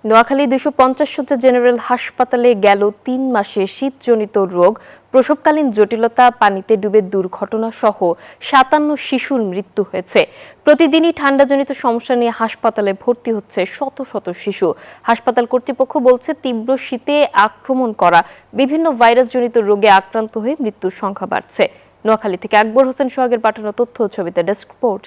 নোয়াখালী 250 শয্যা জেনারেল হাসপাতালে গেল 3 মাসে শীতজনিত রোগ, প্রসবকালীন জটিলতা, পানিতে ডুবে দুর্ঘটনা সহ 57 শিশুর মৃত্যু হয়েছে। প্রতিদিনই ঠান্ডাজনিত সমস্যা নিয়ে হাসপাতালে ভর্তি হচ্ছে শত শত শিশু। হাসপাতাল কর্তৃপক্ষ বলছে, তীব্র শীতে আক্রমণ করা বিভিন্ন ভাইরাসজনিত রোগে আক্রান্ত হয়ে মৃত্যুর সংখ্যা বাড়ছে। নোয়াখালী থেকে আকবর হোসেন সোহাগের পাঠানো তথ্য ও ছবিতে ডেস্ক রিপোর্ট।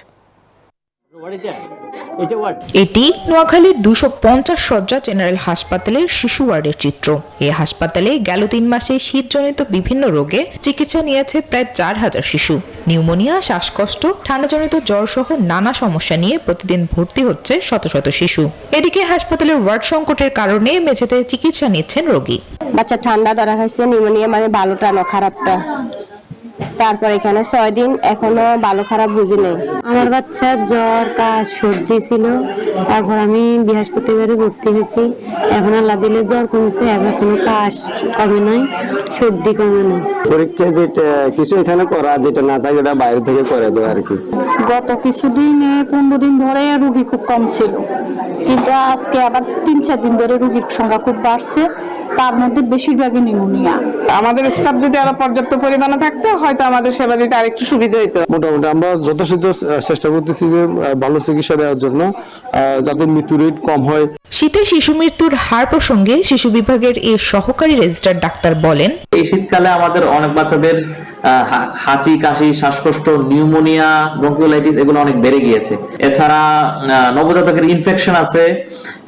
এটি নোয়াখালীর 250 শয্যা জেনারেল হাসপাতালের শিশু ওয়ার্ডের চিত্র। এই হাসপাতালে গেল 3 মাসে শীতজনিত বিভিন্ন রোগে চিকিৎসা নিয়েছে প্রায় 4000 শিশু। নিউমোনিয়া, শ্বাসকষ্ট, ঠান্ডাজনিত জ্বর সহ নানা সমস্যা নিয়ে প্রতিদিন ভর্তি হচ্ছে শত শত শিশু। এদিকে হাসপাতালের ওয়ার্ড সংকটের কারণে মেঝেতে চিকিৎসা নিচ্ছেন রোগী। বাচ্চা ঠান্ডা ধরা হয়েছে, নিউমোনিয়া মানে ভালোটা না খারাপটা। তারপর এখানে 6 দিন এখনো ভালো খারাপ বুঝি নেই। আমার বাচ্চার জ্বর, কাশ, সর্দি ছিল। তারপর আমি বৃহস্পতিবারে ভর্তি হয়েছি। এখন আল্লাহ দিলে জ্বর কমছে, এখন কোনো কাশ কমে নাই, সর্দি কমে নাই। পরীক্ষা যেটা কিছু এখানে করা, যেটা না থাকে ওটা বাইরে থেকে করে দেয় আর কি। গত কিছুদিন 15 দিন ধরে রোগী খুব কম ছিল, কিন্তু আজকে আবার 3-4 দিন ধরে রোগীর সংখ্যা খুব বাড়ছে। তার মধ্যে বেশিরভাগই নিউমোনিয়া। আমাদের স্টাফ যদি আরো পর্যাপ্ত পরিমাণে থাকতো, হয়তো আমাদের সেবা দিতে আরেকটু সুবিধা হতো। মোটামুটি আমরা যথাসাধ্য চেষ্টা করতেছি যে ভালো চিকিৎসা দেওয়ার জন্য, যাতে মৃত্যু রেট কম হয়। শীতে শিশু মৃত্যুর হার প্রসঙ্গে শিশু বিভাগের এই সহকারী রেজিস্ট্রার ডাক্তার বলেন, এই শীতকালে আমাদের অনেক বাচ্চাদের হাঁচি, কাশি, শ্বাসকষ্ট, নিউমোনিয়া, ব্রঙ্কিওলাইটিস এগুলো অনেক বেড়ে গিয়েছে। এছাড়া নবজাতকের ইনফেকশন আছে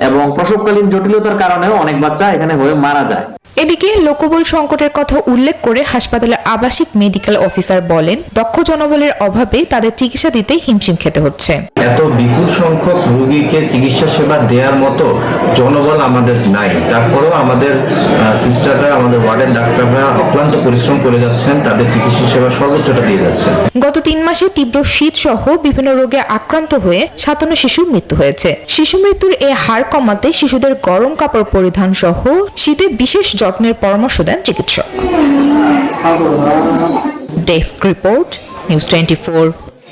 এবং প্রসবকালীন জটিলতার কারণেও অনেক বাচ্চা এখানে হয়ে মারা যায়। এদিকে লোকবল সংকটের কথা উল্লেখ করে হাসপাতালের আবাসিক মেডিকেল অফিসার বলেন, দক্ষ জনবলের অভাবে তাদের চিকিৎসা দিতে হিমশিম খেতে হচ্ছে। এত বিপুল সংখ্যক রোগীকে চিকিৎসা সেবা দেওয়ার মতো জনবল আমাদের নাই। তারপরেও আমাদের সিস্টাররা, আমাদের ওয়ার্ডের ডাক্তাররা অক্লান্ত পরিশ্রম করে যাচ্ছেন, তাদের চিকিৎসা সেবা সর্বোচ্চটা দিয়ে যাচ্ছেন। গত 3 মাসে তীব্র শীত সহ বিভিন্ন রোগে আক্রান্ত হয়ে 57 শিশুর মৃত্যু হয়েছে। শিশু মৃত্যুর এই হার কমাতে শিশুদের গরম কাপড় পরিধান সহ শীতে বিশেষ যত্নের পরামর্শ দেন চিকিৎসক। Desk report, news 24।